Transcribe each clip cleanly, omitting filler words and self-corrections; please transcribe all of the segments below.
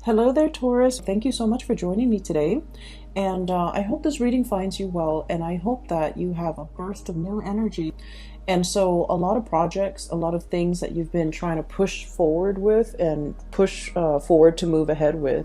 Hello there, Taurus. Thank you so much for joining me today. And I hope this reading finds you well, and I hope that you have a burst of new energy. And so, a lot of projects, a lot of things that you've been trying to push forward with and push forward to move ahead with,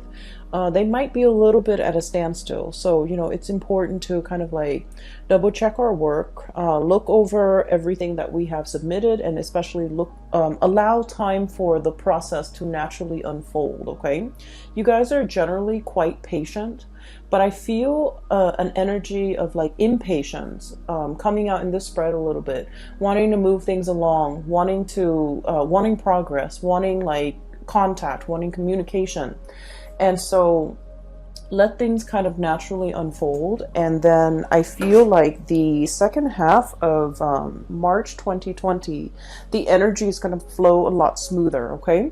they might be a little bit at a standstill. So, it's important to kind of like double check our work, look over everything that we have submitted, and especially allow time for the process to naturally unfold. Okay, you guys are generally quite patient, but I feel an energy of like impatience coming out in this spread a little bit, wanting to move things along, wanting progress, wanting like contact, wanting communication. And so let things kind of naturally unfold. And then I feel like the second half of March 2020, the energy is going to flow a lot smoother. Okay.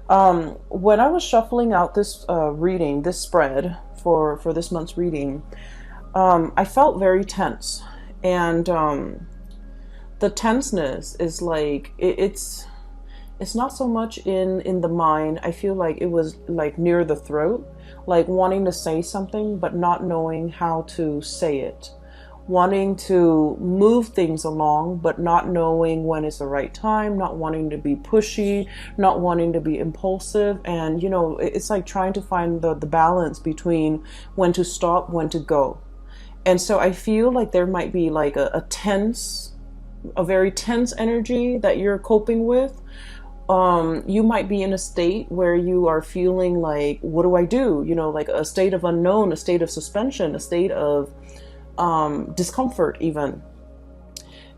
When I was shuffling out this reading, this spread for this month's reading, I felt very tense. And the tenseness is like, it's not so much in the mind. I feel like it was like near the throat, like wanting to say something but not knowing how to say it, wanting to move things along but not knowing when is the right time, not wanting to be pushy, not wanting to be impulsive. And it's like trying to find the balance between when to stop, when to go. And so I feel like there might be like a very tense energy that you're coping with. You might be in a state where you are feeling like, what do I do? Like a state of unknown, a state of suspension, a state of discomfort even.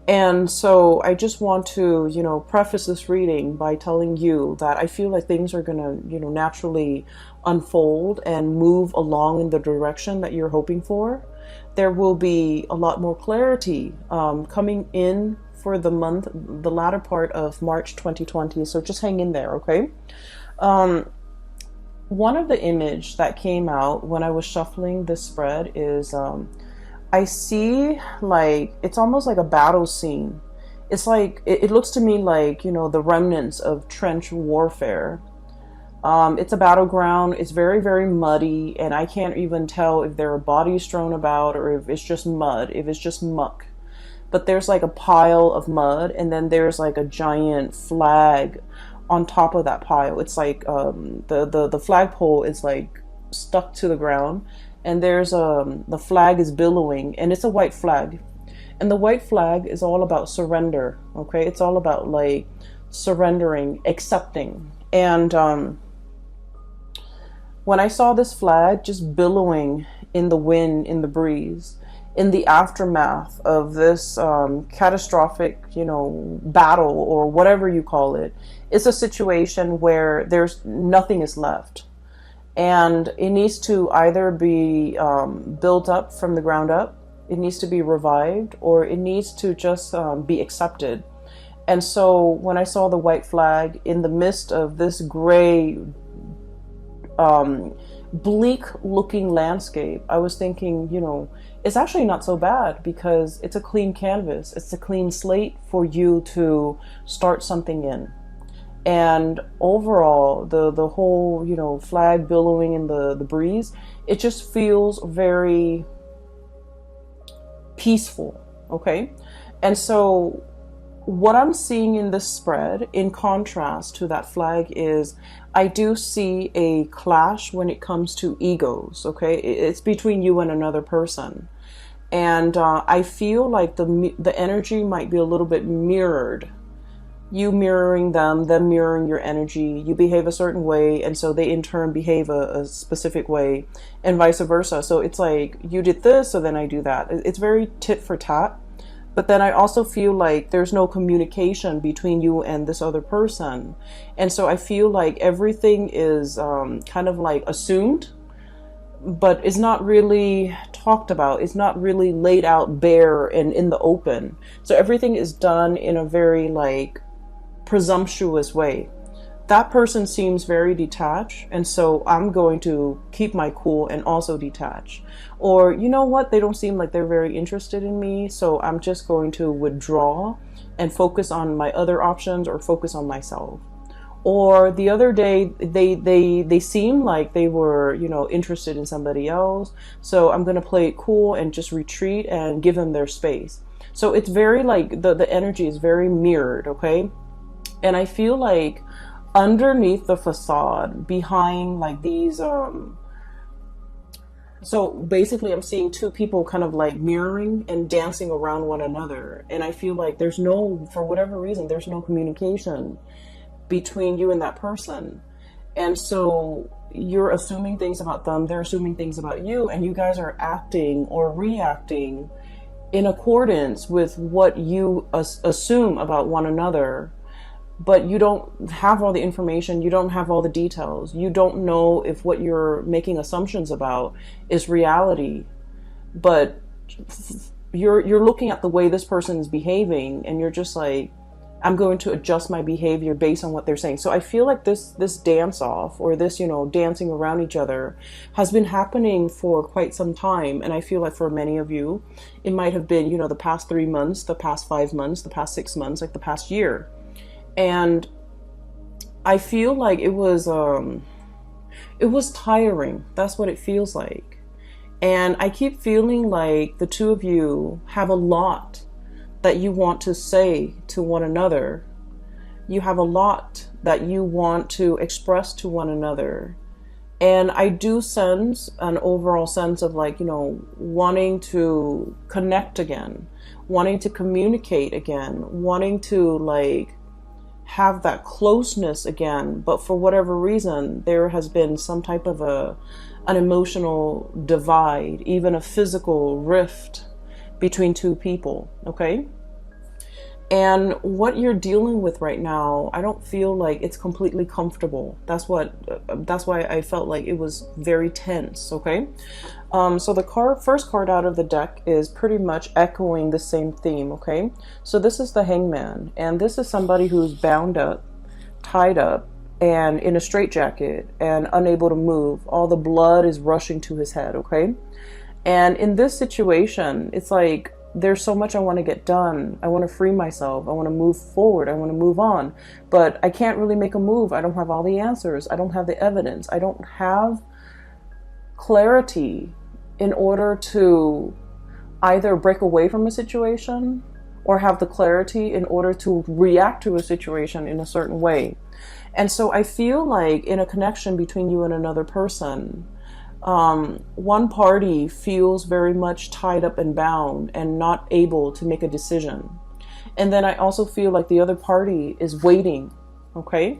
And so I just want to, preface this reading by telling you that I feel like things are going to, naturally unfold and move along in the direction that you're hoping for. There will be a lot more clarity coming in for the latter part of March 2020. So just hang in there, okay? One of the image that came out when I was shuffling this spread is I see like, it's almost like a battle scene. It's like, it looks to me like, the remnants of trench warfare. It's a battleground. It's very, very muddy, and I can't even tell if there are bodies strewn about or if it's just mud, if it's just muck. But there's like a pile of mud, and then there's like a giant flag on top of that pile. It's like the flagpole is like stuck to the ground, and there's the flag is billowing, and it's a white flag. And the white flag is all about surrender, okay? It's all about like surrendering, accepting. And when I saw this flag just billowing in the wind, in the breeze, in the aftermath of this catastrophic, battle or whatever you call it, it's a situation where there's nothing is left. And it needs to either be built up from the ground up, it needs to be revived, or it needs to just be accepted. And so when I saw the white flag in the midst of this gray, bleak looking landscape, I was thinking, it's actually not so bad, because it's a clean canvas. It's a clean slate for you to start something in. And overall, the whole, flag billowing in the breeze, it just feels very peaceful. Okay. And so what I'm seeing in this spread, in contrast to that flag, is I do see a clash when it comes to egos. Okay, it's between you and another person, and I feel like the energy might be a little bit mirrored. You mirroring them mirroring your energy. You behave a certain way, and so they in turn behave a specific way, and vice versa. So it's like, you did this, so then I do that. It's very tit for tat. But then I also feel like there's no communication between you and this other person. And so I feel like everything is kind of like assumed, but it's not really talked about. It's not really laid out bare and in the open. So everything is done in a very like presumptuous way. That person seems very detached, and so I'm going to keep my cool and also detach. Or, you know what, they don't seem like they're very interested in me, so I'm just going to withdraw and focus on my other options or focus on myself. Or the other day, they seem like they were, interested in somebody else. So I'm going to play it cool and just retreat and give them their space. So it's very like the energy is very mirrored, okay? And I feel like underneath the facade, behind like these, so basically I'm seeing two people kind of like mirroring and dancing around one another. And I feel like there's no, for whatever reason, there's no communication between you and that person. And so you're assuming things about them, they're assuming things about you, and you guys are acting or reacting in accordance with what you assume about one another. But you don't have all the information, you don't have all the details, you don't know if what you're making assumptions about is reality. But you're looking at the way this person is behaving, and you're just like, I'm going to adjust my behavior based on what they're saying. So I feel like this dance off, or this, dancing around each other, has been happening for quite some time. And I feel like for many of you, it might have been, the past 3 months, the past 5 months, the past 6 months, like the past year. And I feel like it was tiring. That's what it feels like. And I keep feeling like the two of you have a lot that you want to say to one another. You have a lot that you want to express to one another. And I do sense an overall sense of like, wanting to connect again, wanting to communicate again, wanting to like have that closeness again. But for whatever reason, there has been some type of an emotional divide, even a physical rift between two people, okay? And what you're dealing with right now, I don't feel like it's completely comfortable. That's why I felt like it was very tense, okay? So the first card out of the deck is pretty much echoing the same theme, okay? So this is the Hangman, and this is somebody who's bound up, tied up, and in a straitjacket and unable to move. All the blood is rushing to his head, okay? And in this situation, it's like there's so much I want to get done. I want to free myself. I want to move forward. I want to move on. But I can't really make a move. I don't have all the answers. I don't have the evidence. I don't have clarity in order to either break away from a situation or have the clarity in order to react to a situation in a certain way. And so I feel like in a connection between you and another person, one party feels very much tied up and bound and not able to make a decision. And then I also feel like the other party is waiting, okay?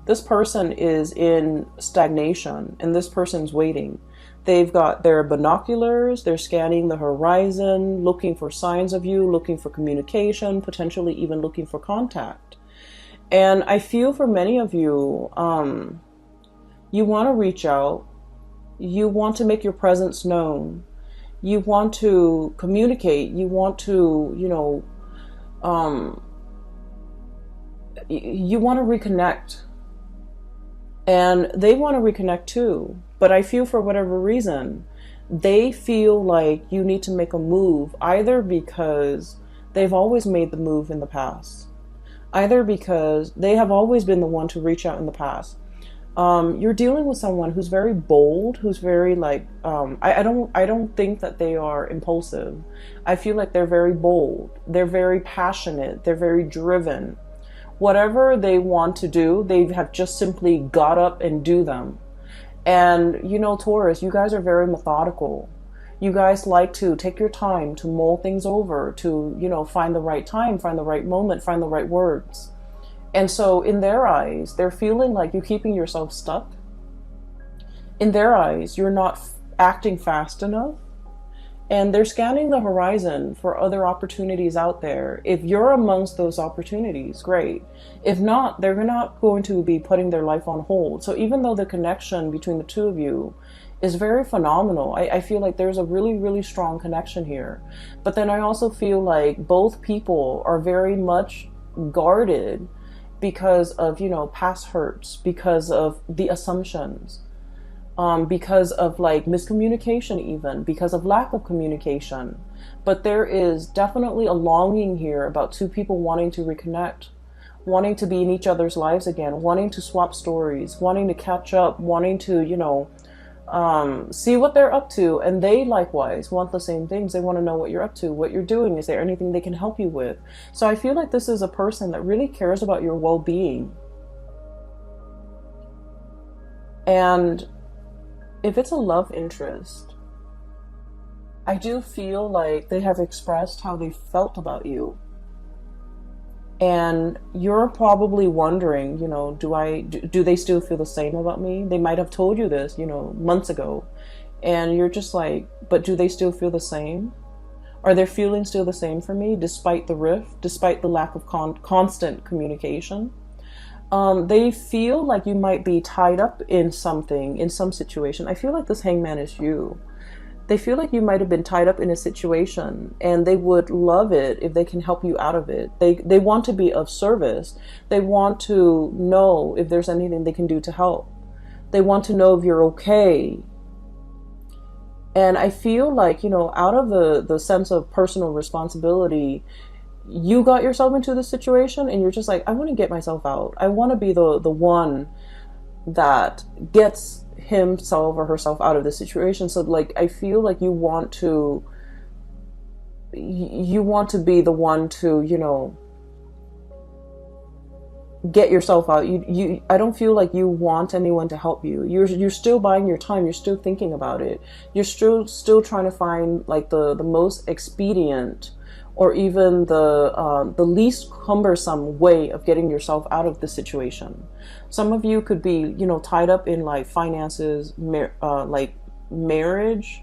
This person is in stagnation and this person's waiting. They've got their binoculars, they're scanning the horizon, looking for signs of you, looking for communication, potentially even looking for contact. And I feel for many of you, you want to reach out. You want to make your presence known. You want to communicate. You want to, you want to reconnect. And they want to reconnect too. But I feel for whatever reason, they feel like you need to make a move, either because they've always made the move in the past, either because they have always been the one to reach out in the past. You're dealing with someone who's very bold, who's very like, I don't think that they are impulsive. I feel like they're very bold. They're very passionate. They're very driven. Whatever they want to do, they have just simply got up and do them. And Taurus, you guys are very methodical. You guys like to take your time to mull things over, to, find the right time, find the right moment, find the right words. And so in their eyes, they're feeling like you're keeping yourself stuck. In their eyes, you're not acting fast enough. And they're scanning the horizon for other opportunities out there. If you're amongst those opportunities, great. If not, they're not going to be putting their life on hold. So even though the connection between the two of you is very phenomenal, I feel like there's a really, really strong connection here. But then I also feel like both people are very much guarded because of, past hurts, because of the assumptions. Because of like miscommunication, even because of lack of communication. But there is definitely a longing here about two people wanting to reconnect, wanting to be in each other's lives again, wanting to swap stories, wanting to catch up, wanting to, see what they're up to. And they likewise want the same things. They want to know what you're up to, what you're doing. Is there anything they can help you with? So I feel like this is a person that really cares about your well-being. And if it's a love interest, I do feel like they have expressed how they felt about you. And you're probably wondering, do they still feel the same about me? They might have told you this, months ago. And you're just like, but do they still feel the same? Are their feelings still the same for me, despite the rift, despite the lack of constant communication? They feel like you might be tied up in something, in some situation. I feel like this hangman is you. They feel like you might have been tied up in a situation, and they would love it if they can help you out of it. They want to be of service. They want to know if there's anything they can do to help. They want to know if you're okay. And I feel like, out of the sense of personal responsibility, you got yourself into this situation and you're just like, I want to get myself out. I want to be the one that gets himself or herself out of the situation. So like, I feel like you want to be the one to, get yourself out. I don't feel like you want anyone to help you. You're still buying your time. You're still thinking about it. You're still trying to find like the most expedient, or even the least cumbersome way of getting yourself out of the situation. Some of you could be, tied up in like finances, like marriage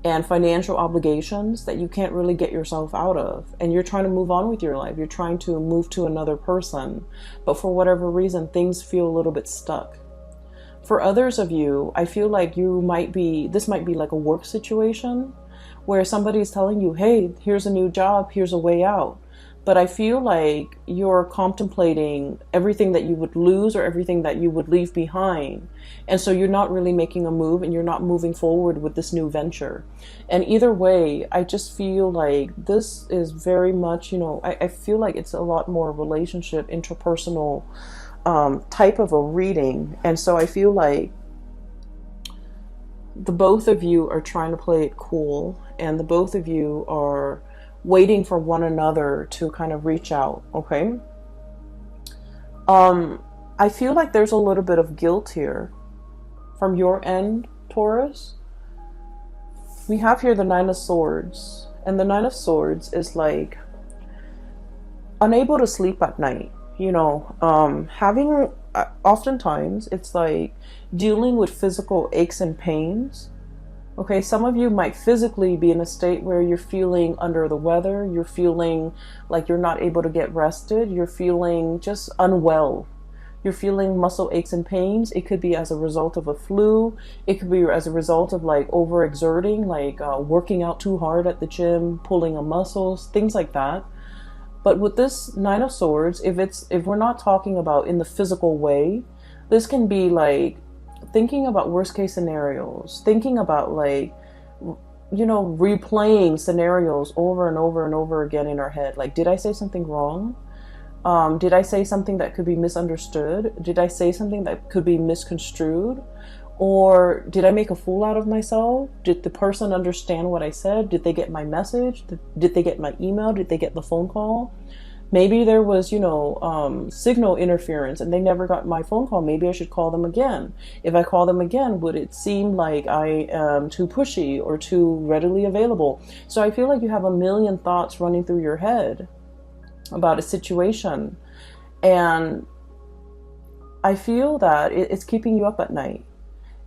and financial obligations that you can't really get yourself out of. And you're trying to move on with your life. You're trying to move to another person. But for whatever reason, things feel a little bit stuck. For others of you, I feel like this might be like a work situation where somebody's telling you, hey, here's a new job, here's a way out. But I feel like you're contemplating everything that you would lose or everything that you would leave behind. And so you're not really making a move and you're not moving forward with this new venture. And either way, I just feel like this is very much, I feel like it's a lot more relationship, interpersonal type of a reading. And so I feel like the both of you are trying to play it cool, and the both of you are waiting for one another to kind of reach out, okay? I feel like there's a little bit of guilt here from your end, Taurus. We have here the Nine of Swords, and the Nine of Swords is like unable to sleep at night, having oftentimes it's like dealing with physical aches and pains. Okay, some of you might physically be in a state where you're feeling under the weather, you're feeling like you're not able to get rested, you're feeling just unwell. You're feeling muscle aches and pains. It could be as a result of a flu. It could be as a result of like overexerting, like working out too hard at the gym, pulling on muscles, things like that. But with this Nine of Swords, if we're not talking about in the physical way, this can be like thinking about worst case scenarios, thinking about like, replaying scenarios over and over and over again in our head. Like, did I say something wrong? Did I say something that could be misunderstood? Did I say something that could be misconstrued? Or did I make a fool out of myself? Did the person understand what I said? Did they get my message? Did they get my email? Did they get the phone call? Maybe there was, signal interference and they never got my phone call. Maybe I should call them again. If I call them again, would it seem like I am too pushy or too readily available? So I feel like you have a million thoughts running through your head about a situation. And I feel that it's keeping you up at night.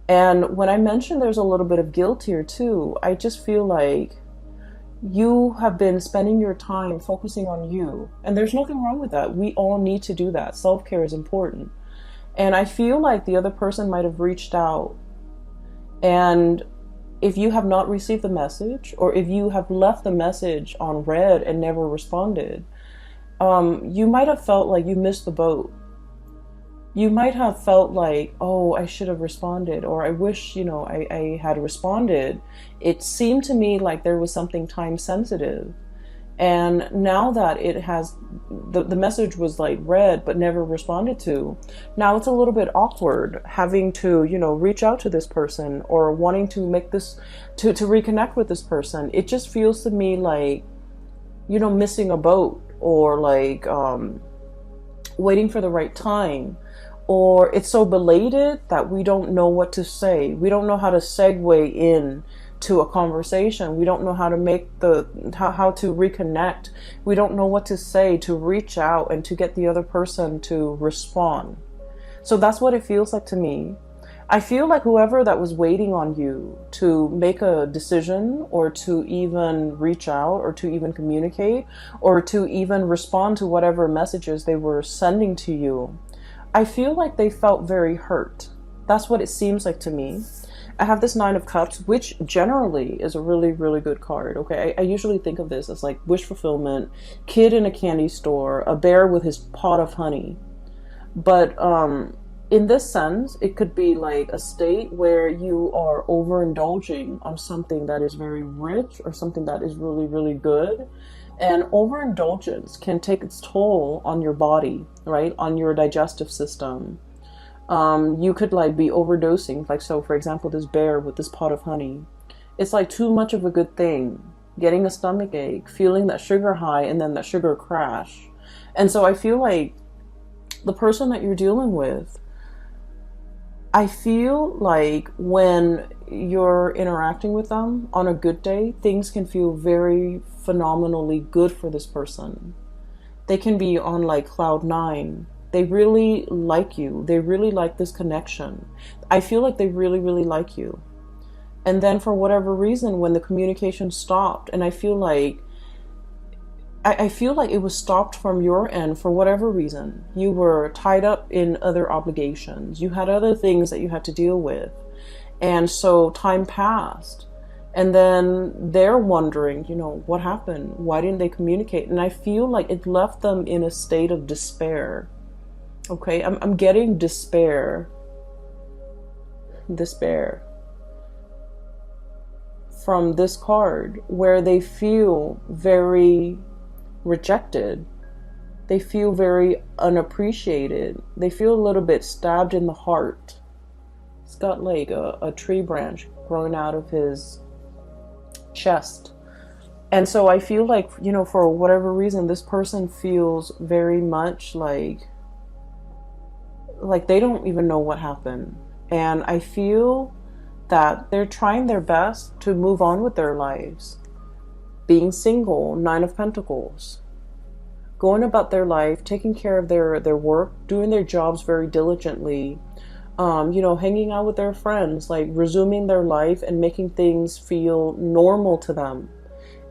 And when I mentioned there's a little bit of guilt here too, I just feel like you have been spending your time focusing on you. And there's nothing wrong with that. We all need to do that. Self-care is important. And I feel like the other person might have reached out. And if you have not received the message, or if you have left the message on read and never responded, you might have felt like you missed the boat. You might have felt like, oh, I should have responded, or I wish, I had responded. It seemed to me like there was something time sensitive. And now that it has, the message was like read but never responded to, now it's a little bit awkward having to, reach out to this person or wanting to make this, to reconnect with this person. It just feels to me like, missing a boat, or like waiting for the right time, or it's so belated that we don't know what to say. We don't know how to segue in to a conversation. We don't know how to how to reconnect. We don't know what to say to reach out and to get the other person to respond. So that's what it feels like to me. I feel like whoever that was waiting on you to make a decision, or to even reach out, or to even communicate, or to even respond to whatever messages they were sending to you, I feel like they felt very hurt. That's what it seems like to me. I have this Nine of Cups, which generally is a really, really good card. Okay, I usually think of this as like wish fulfillment, kid in a candy store, a bear with his pot of honey. But in this sense, it could be like a state where you are overindulging on something that is very rich, or something that is really, really good. And overindulgence can take its toll on your body, right? On your digestive system. You could like be overdosing. Like, so for example, this bear with this pot of honey, it's like too much of a good thing, getting a stomach ache, feeling that sugar high, and then that sugar crash. And so I feel like the person that you're dealing with, I feel like when you're interacting with them on a good day, things can feel very phenomenally good for this person. They can be on like cloud nine. They really like you. They really like this connection. I feel like they really, really like you. And then for whatever reason, when the communication stopped, and I feel like it was stopped from your end for whatever reason. You were tied up in other obligations. You had other things that you had to deal with. And so time passed. And then they're wondering, what happened? Why didn't they communicate? And I feel like it left them in a state of despair. Okay, I'm getting despair from this card, where they feel very rejected. They feel very unappreciated. They feel a little bit stabbed in the heart. It's got like a tree branch growing out of his chest. And so I feel like, for whatever reason, this person feels very much like they don't even know what happened. And I feel that they're trying their best to move on with their lives. Being single, Nine of Pentacles. Going about their life, taking care of their work, doing their jobs very diligently, hanging out with their friends, like resuming their life and making things feel normal to them.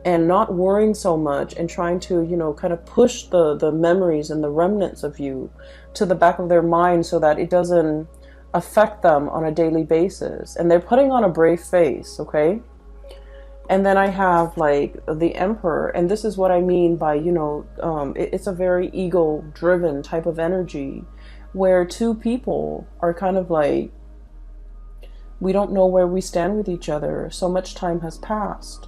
And not worrying so much, and trying to, kind of push the memories and the remnants of you to the back of their mind, so that it doesn't affect them on a daily basis. And they're putting on a brave face, okay? And then I have like the Emperor, and this is what I mean by, it's a very ego-driven type of energy, where two people are kind of like, we don't know where we stand with each other. So much time has passed.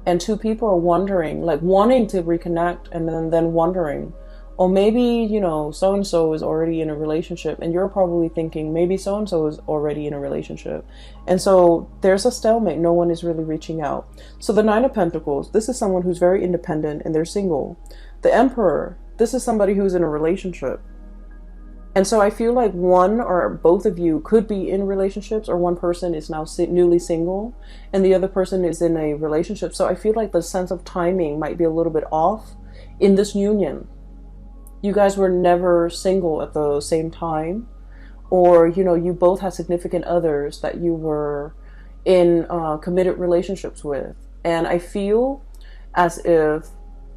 And two people are wondering, like wanting to reconnect, and then wondering, oh, maybe, so-and-so is already in a relationship. And you're probably thinking, maybe so-and-so is already in a relationship. And so there's a stalemate. No one is really reaching out. So the Nine of Pentacles, this is someone who's very independent and they're single. The Emperor, this is somebody who's in a relationship. And so I feel like one or both of you could be in relationships, or one person is now newly single and the other person is in a relationship. So I feel like the sense of timing might be a little bit off in this union. You guys were never single at the same time, or, you both had significant others that you were in committed relationships with. And I feel as if,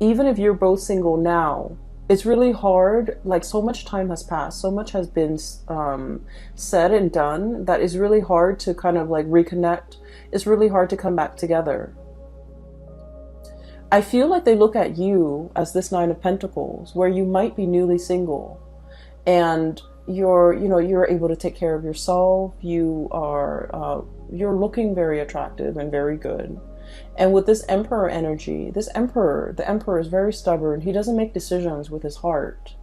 even if you're both single now, it's really hard. Like, so much time has passed, so much has been said and done, that it's really hard to kind of like reconnect. It's really hard to come back together. I feel like they look at you as this Nine of Pentacles, where you might be newly single, and you're able to take care of yourself. You are, you're looking very attractive and very good. And with this Emperor energy, the Emperor is very stubborn. He doesn't make decisions with his heart.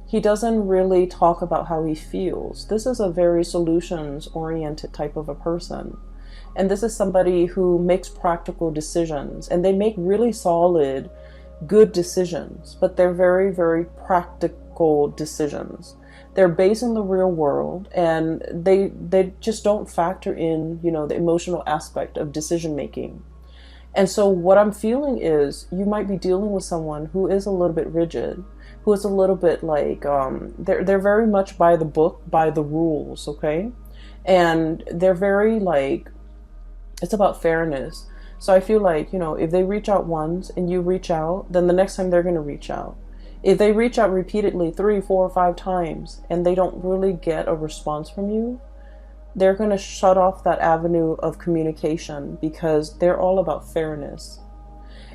He doesn't really talk about how he feels. This is a very solutions-oriented type of a person. And this is somebody who makes practical decisions, and they make really solid, good decisions, but they're very, very practical decisions. They're based in the real world, and they just don't factor in, you know, the emotional aspect of decision making. And so what I'm feeling is you might be dealing with someone who is a little bit rigid, who is a little bit like, they're very much by the book, by the rules, okay? And they're very like, it's about fairness. So I feel like, you know, if they reach out once and you reach out, then the next time they're going to reach out. If they reach out repeatedly 3, 4, 5 times and they don't really get a response from you, they're going to shut off that avenue of communication because they're all about fairness.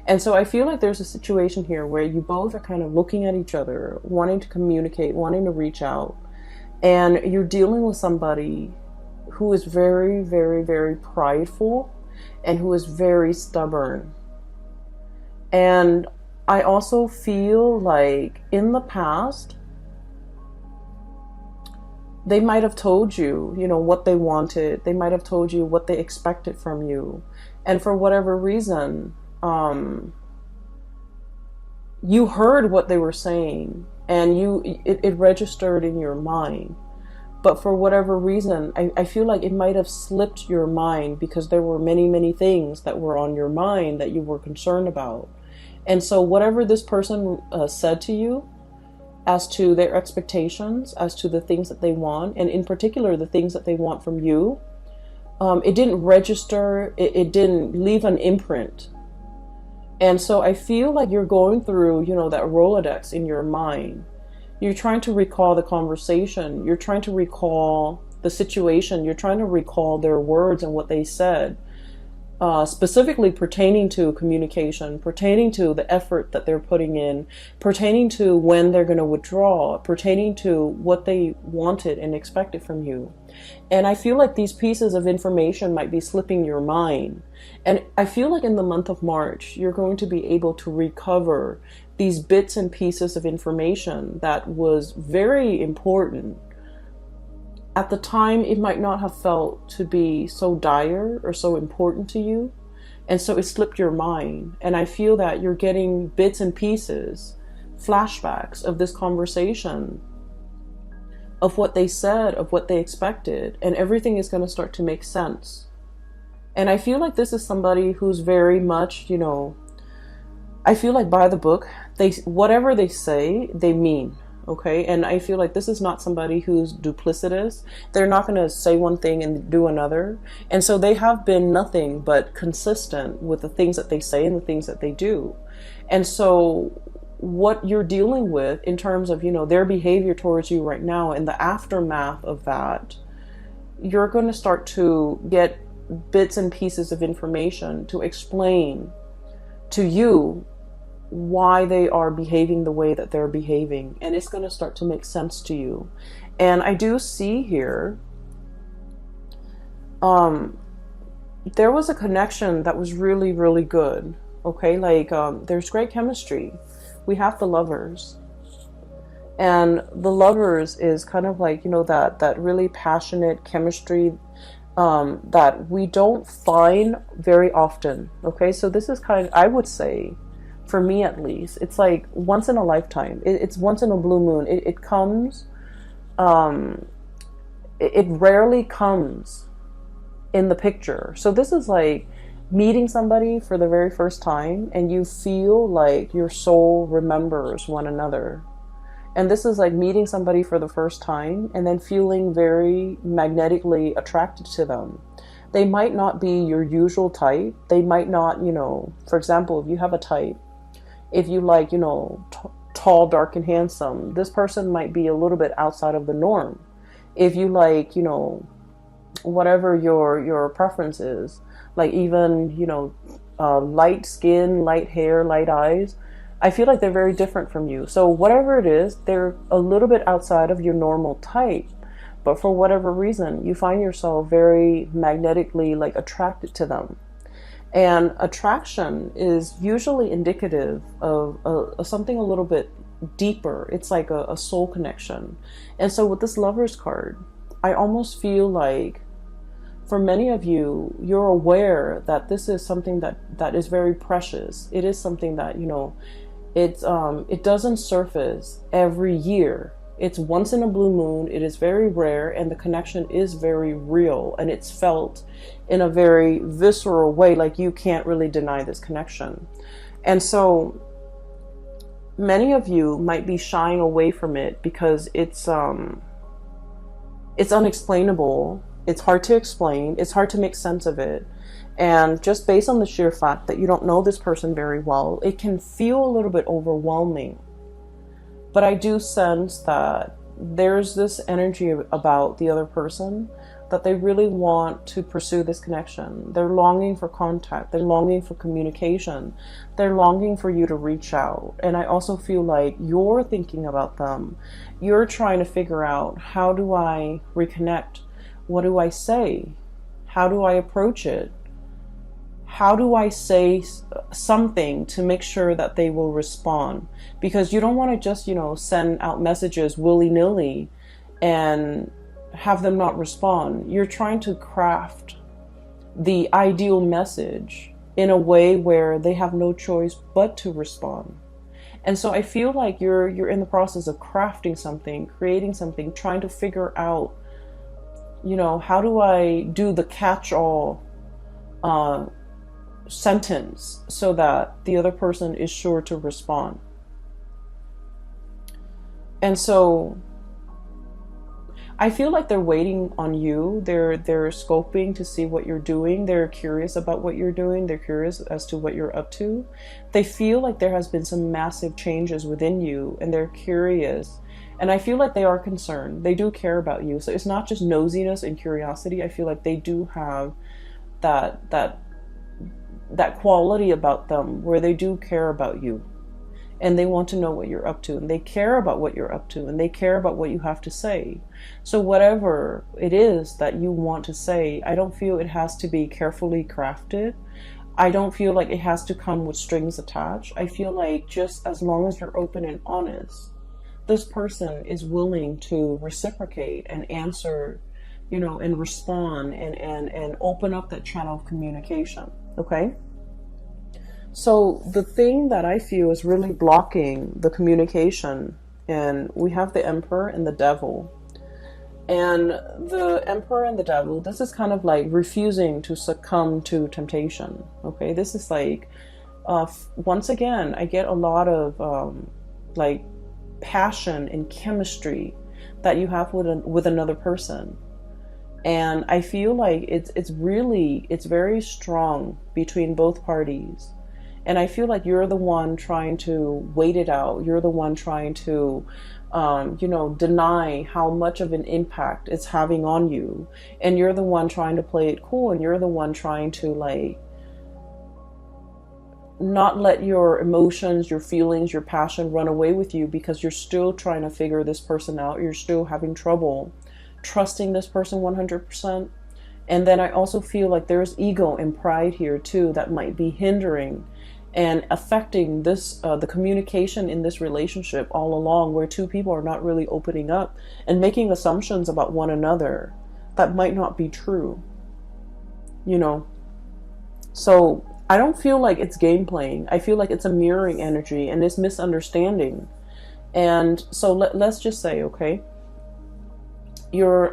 And so I feel like there's a situation here where you both are kind of looking at each other, wanting to communicate, wanting to reach out, and you're dealing with somebody who is very, very, very prideful and who is very stubborn. And I also feel like in the past, they might have told you, you know, what they wanted. They might have told you what they expected from you. And for whatever reason, you heard what they were saying and it registered in your mind. But for whatever reason, I feel like it might have slipped your mind because there were many, many things that were on your mind that you were concerned about. And so whatever this person said to you as to their expectations, as to the things that they want, and in particular, the things that they want from you, it didn't register, it didn't leave an imprint. And so I feel like you're going through, you know, that Rolodex in your mind. You're trying to recall the conversation. You're trying to recall the situation. You're trying to recall their words and what they said, specifically pertaining to communication, pertaining to the effort that they're putting in, pertaining to when they're going to withdraw, pertaining to what they wanted and expected from you. And I feel like these pieces of information might be slipping your mind. And I feel like in the month of March, you're going to be able to recover these bits and pieces of information that was very important. At the time, it might not have felt to be so dire or so important to you. And so it slipped your mind. And I feel that you're getting bits and pieces, flashbacks of this conversation, of what they said, of what they expected, and everything is going to start to make sense. And I feel like this is somebody who's very much, you know, I feel like by the book, whatever they say, they mean, okay? And I feel like this is not somebody who's duplicitous. They're not going to say one thing and do another. And so they have been nothing but consistent with the things that they say and the things that they do. And so what you're dealing with in terms of, you know, their behavior towards you right now and the aftermath of that, you're going to start to get bits and pieces of information to explain to you why they are behaving the way that they're behaving, and it's going to start to make sense to you. And I do see here there was a connection that was really, really good, okay? Like there's great chemistry. We have the Lovers, and the Lovers is kind of like, you know, that really passionate chemistry that we don't find very often, okay? So this is kind of, I would say, for me at least, it's like once in a lifetime. It's once in a blue moon. It comes, it rarely comes in the picture. So this is like meeting somebody for the very first time and you feel like your soul remembers one another. And this is like meeting somebody for the first time and then feeling very magnetically attracted to them. They might not be your usual type. They might not, you know, for example, if you have a type, if you like, you know, tall, dark, and handsome, this person might be a little bit outside of the norm. If you like, you know, whatever your preference is, like even, you know, light skin, light hair, light eyes, I feel like they're very different from you. So whatever it is, they're a little bit outside of your normal type. But for whatever reason, you find yourself very magnetically like attracted to them. And attraction is usually indicative of something a little bit deeper. It's like a soul connection. And so with this Lovers card, I almost feel like for many of you, you're aware that this is something that is very precious. It is something that, it doesn't surface every year. It's once in a blue moon. It is very rare, and the connection is very real, and it's felt in a very visceral way. Like you can't really deny this connection. And so many of you might be shying away from it because it's unexplainable. It's hard to explain. It's hard to make sense of it. And just based on the sheer fact that you don't know this person very well, it can feel a little bit overwhelming. But I do sense that there's this energy about the other person that they really want to pursue this connection. They're longing for contact. They're longing for communication. They're longing for you to reach out. And I also feel like you're thinking about them. You're trying to figure out, how do I reconnect? What do I say? How do I approach it? How do I say something to make sure that they will respond? Because you don't want to just, send out messages willy-nilly and have them not respond. You're trying to craft the ideal message in a way where they have no choice but to respond. And so I feel like you're in the process of crafting something, creating something, trying to figure out, how do I do the catch-all sentence so that the other person is sure to respond. And so I feel like they're waiting on you. They're scoping to see what you're doing. They're curious about what you're doing. They're curious as to what you're up to. They feel like there has been some massive changes within you, and they're curious. And I feel like they are concerned. They do care about you. So it's not just nosiness and curiosity. I feel like they do have that quality about them where they do care about you. And they want to know what you're up to, and they care about what you're up to, and they care about what you have to say. So whatever it is that you want to say, I don't feel it has to be carefully crafted. I don't feel like it has to come with strings attached. I feel like just as long as you're open and honest, this person is willing to reciprocate and answer, and respond and open up that channel of communication. Okay? So the thing that I feel is really blocking the communication, and we have the Emperor and the Devil. And the Emperor and the Devil, this is kind of like refusing to succumb to temptation. Okay, this is like, once again, I get a lot of passion and chemistry that you have with another person. And I feel like it's very strong between both parties. And I feel like you're the one trying to wait it out. You're the one trying to, deny how much of an impact it's having on you. And you're the one trying to play it cool. And you're the one trying to not let your emotions, your feelings, your passion run away with you, because you're still trying to figure this person out. You're still having trouble trusting this person 100%. And then I also feel like there's ego and pride here too that might be hindering and affecting this the communication in this relationship all along, where two people are not really opening up and making assumptions about one another that might not be true. So I don't feel like it's game playing. I feel like it's a mirroring energy and it's misunderstanding. And so let's just say, okay, you're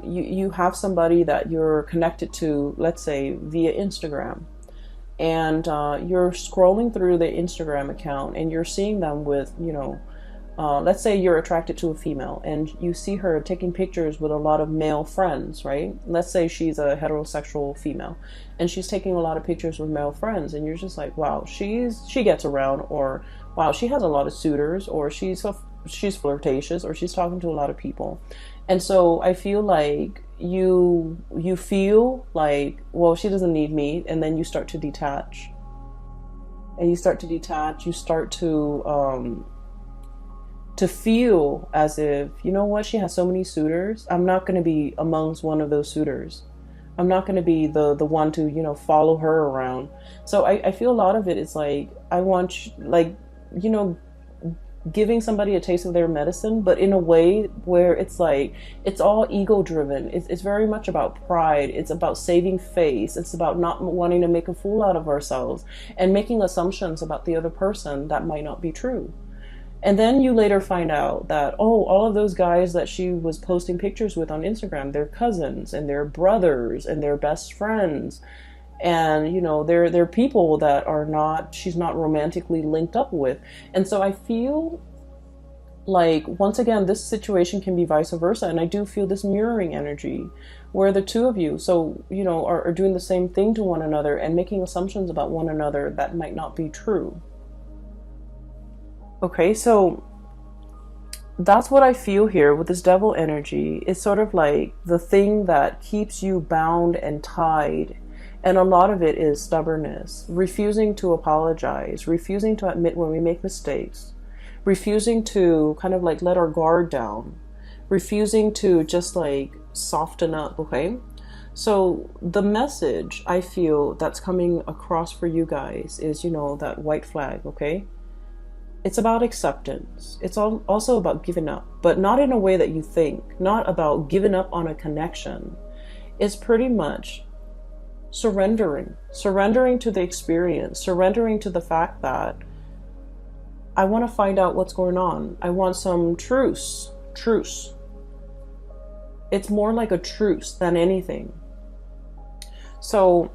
you have somebody that you're connected to, let's say via Instagram, and you're scrolling through the Instagram account and you're seeing them with, let's say you're attracted to a female and you see her taking pictures with a lot of male friends, right? Let's say she's a heterosexual female and she's taking a lot of pictures with male friends, and you're just like, wow, she gets around, or wow, she has a lot of suitors, or she's flirtatious, or she's talking to a lot of people. And so I feel like you feel like, well, she doesn't need me, and then you start to detach. And you start to feel as if, you know what, she has so many suitors, I'm not going to be amongst one of those suitors. I'm not going to be the one to, follow her around. So I feel a lot of it is like, I want, like, you know, giving somebody a taste of their medicine, but in a way where it's like, it's all ego driven. It's very much about pride. It's about saving face. It's about not wanting to make a fool out of ourselves and making assumptions about the other person that might not be true. And then you later find out that, oh, all of those guys that she was posting pictures with on Instagram, they're cousins and they're brothers and they're best friends. And, they're people that she's not romantically linked up with. And so I feel like, once again, this situation can be vice versa. And I do feel this mirroring energy where the two of you, so, are doing the same thing to one another and making assumptions about one another that might not be true. Okay, so that's what I feel here with this devil energy. It's sort of like the thing that keeps you bound and tied. And a lot of it is stubbornness, refusing to apologize, refusing to admit when we make mistakes, refusing to kind of like let our guard down, refusing to just like soften up, okay? So the message I feel that's coming across for you guys is, that white flag, okay? It's about acceptance. It's also about giving up, but not in a way that you think, not about giving up on a connection. It's pretty much surrendering to the experience, surrendering to the fact that I want to find out what's going on. I want some truce. It's more like a truce than anything. So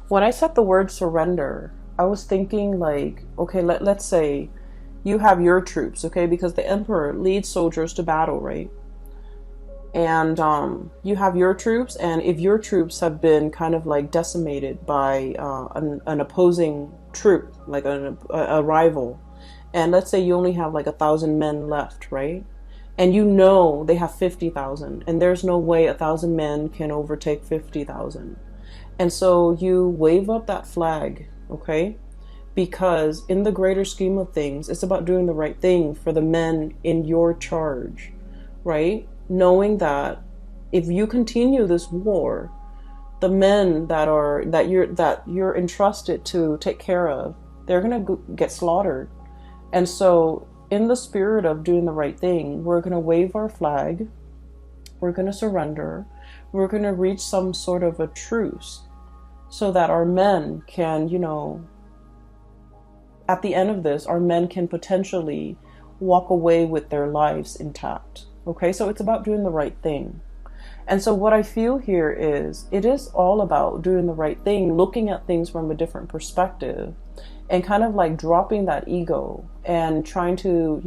when I said the word surrender, I was thinking like, okay, let's say you have your troops, okay? Because the emperor leads soldiers to battle, right? And you have your troops, and if your troops have been kind of like decimated by an opposing troop, like a rival, and let's say you only have like 1,000 men left, right? And they have 50,000, and there's no way 1,000 men can overtake 50,000. And so you wave up that flag, okay? Because in the greater scheme of things, it's about doing the right thing for the men in your charge, right? Knowing that if you continue this war, the men that you're entrusted to take care of, they're going to get slaughtered. And so in the spirit of doing the right thing, we're going to wave our flag, we're going to surrender, we're going to reach some sort of a truce so that our men can, at the end of this, our men can potentially walk away with their lives intact. Okay, so it's about doing the right thing. And so what I feel here is, it is all about doing the right thing, looking at things from a different perspective, and kind of like dropping that ego and trying to,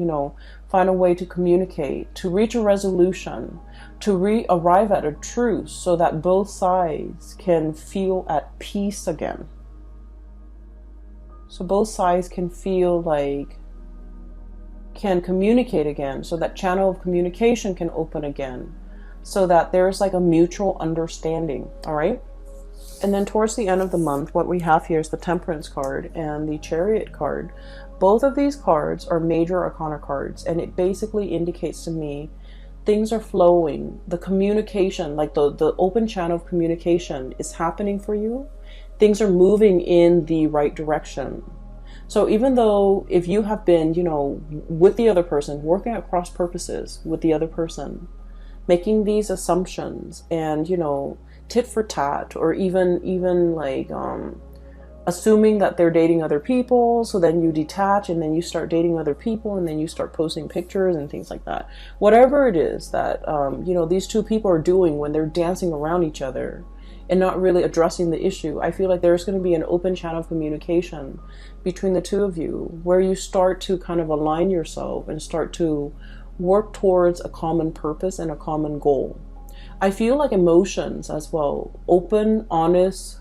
find a way to communicate, to reach a resolution, to arrive at a truce so that both sides can feel at peace again. So both sides can feel like, can communicate again, so that channel of communication can open again, so that there's like a mutual understanding. All right. And then towards the end of the month, what we have here is the Temperance card and the Chariot card. Both of these cards are major arcana cards, and it basically indicates to me things are flowing. The communication, like the open channel of communication is happening for you. Things are moving in the right direction. So even though if you have been, with the other person, working at cross purposes with the other person, making these assumptions and, tit for tat, or even like assuming that they're dating other people, so then you detach and then you start dating other people and then you start posting pictures and things like that. Whatever it is that, these two people are doing when they're dancing around each other and not really addressing the issue, I feel like there's going to be an open channel of communication between the two of you where you start to kind of align yourself and start to work towards a common purpose and a common goal. I feel like emotions as well, open, honest,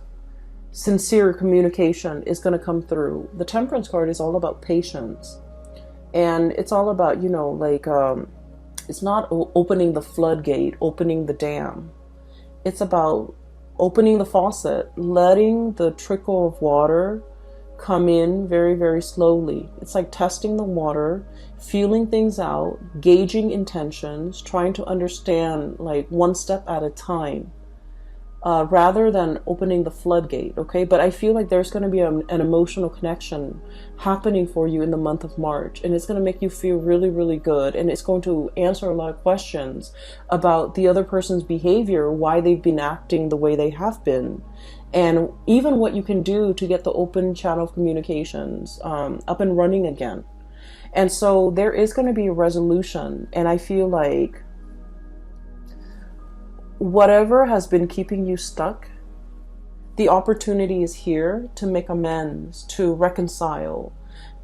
sincere communication is going to come through. The Temperance card is all about patience, and it's all about, it's not opening the floodgate, opening the dam. It's about opening the faucet, letting the trickle of water come in very, very slowly. It's like testing the water, feeling things out, gauging intentions, trying to understand like one step at a time, rather than opening the floodgate, okay? But I feel like there's going to be an emotional connection happening for you in the month of March, and it's going to make you feel really, really good, and it's going to answer a lot of questions about the other person's behavior, why they've been acting the way they have been, and even what you can do to get the open channel of communications up and running again. And so there is going to be a resolution, and I feel like whatever has been keeping you stuck, the opportunity is here to make amends, to reconcile,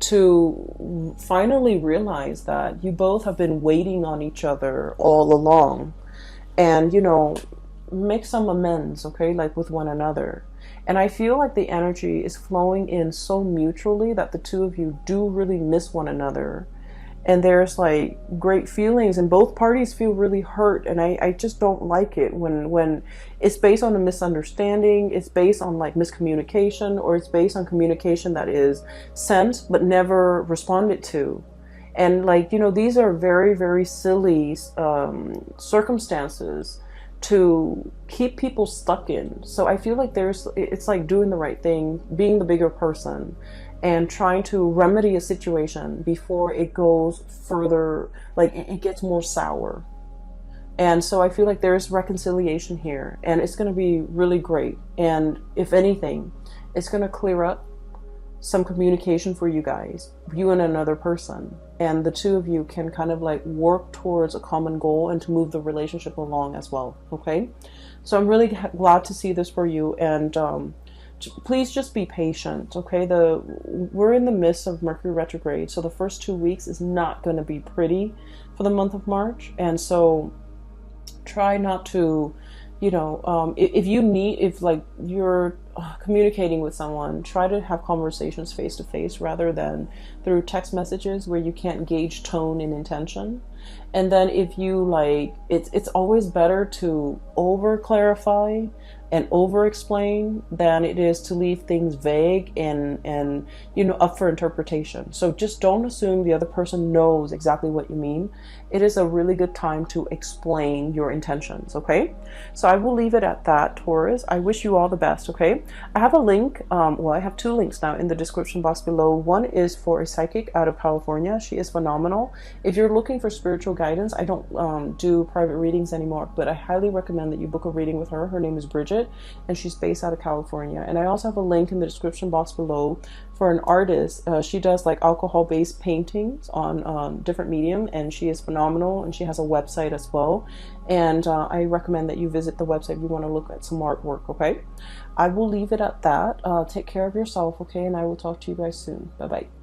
to finally realize that you both have been waiting on each other all along, and, you know, make some amends, okay, like with one another. And I feel like the energy is flowing in so mutually that the two of you do really miss one another. And there's like great feelings, and both parties feel really hurt. And I just don't like it when it's based on a misunderstanding, it's based on like miscommunication, or it's based on communication that is sent but never responded to. And like, you know, these are very, very silly circumstances to keep people stuck in. So I feel like it's like doing the right thing, being the bigger person, and trying to remedy a situation before it goes further, like it gets more sour. And so I feel like there's reconciliation here, and it's going to be really great. And if anything, it's going to clear up some communication for you guys, you and another person, and the two of you can kind of like work towards a common goal and to move the relationship along as well. Okay, so I'm really glad to see this for you, and please just be patient. Okay, we're in the midst of Mercury retrograde, so the first 2 weeks is not going to be pretty for the month of March. And so try not to, you know, if like you're communicating with someone, try to have conversations face to face rather than through text messages where you can't gauge tone and intention. And then if you like, it's always better to over clarify and over explain than it is to leave things vague and you know, up for interpretation. So just don't assume the other person knows exactly what you mean. It is a really good time to explain your intentions. Okay, so I will leave it at that, Taurus. I wish you all the best. Okay, I have a link, well, I have 2 links now in the description box below. One is for a psychic out of California. She is phenomenal. If you're looking for spiritual guidance, I don't do private readings anymore, but I highly recommend that you book a reading with her. Her name is Bridget, and she's based out of California. And I also have a link in the description box below for an artist. She does like alcohol-based paintings on different medium, and she is phenomenal, and she has a website as well. And I recommend that you visit the website if you want to look at some artwork. Okay, I will leave it at that. Take care of yourself, okay, and I will talk to you guys soon. Bye bye.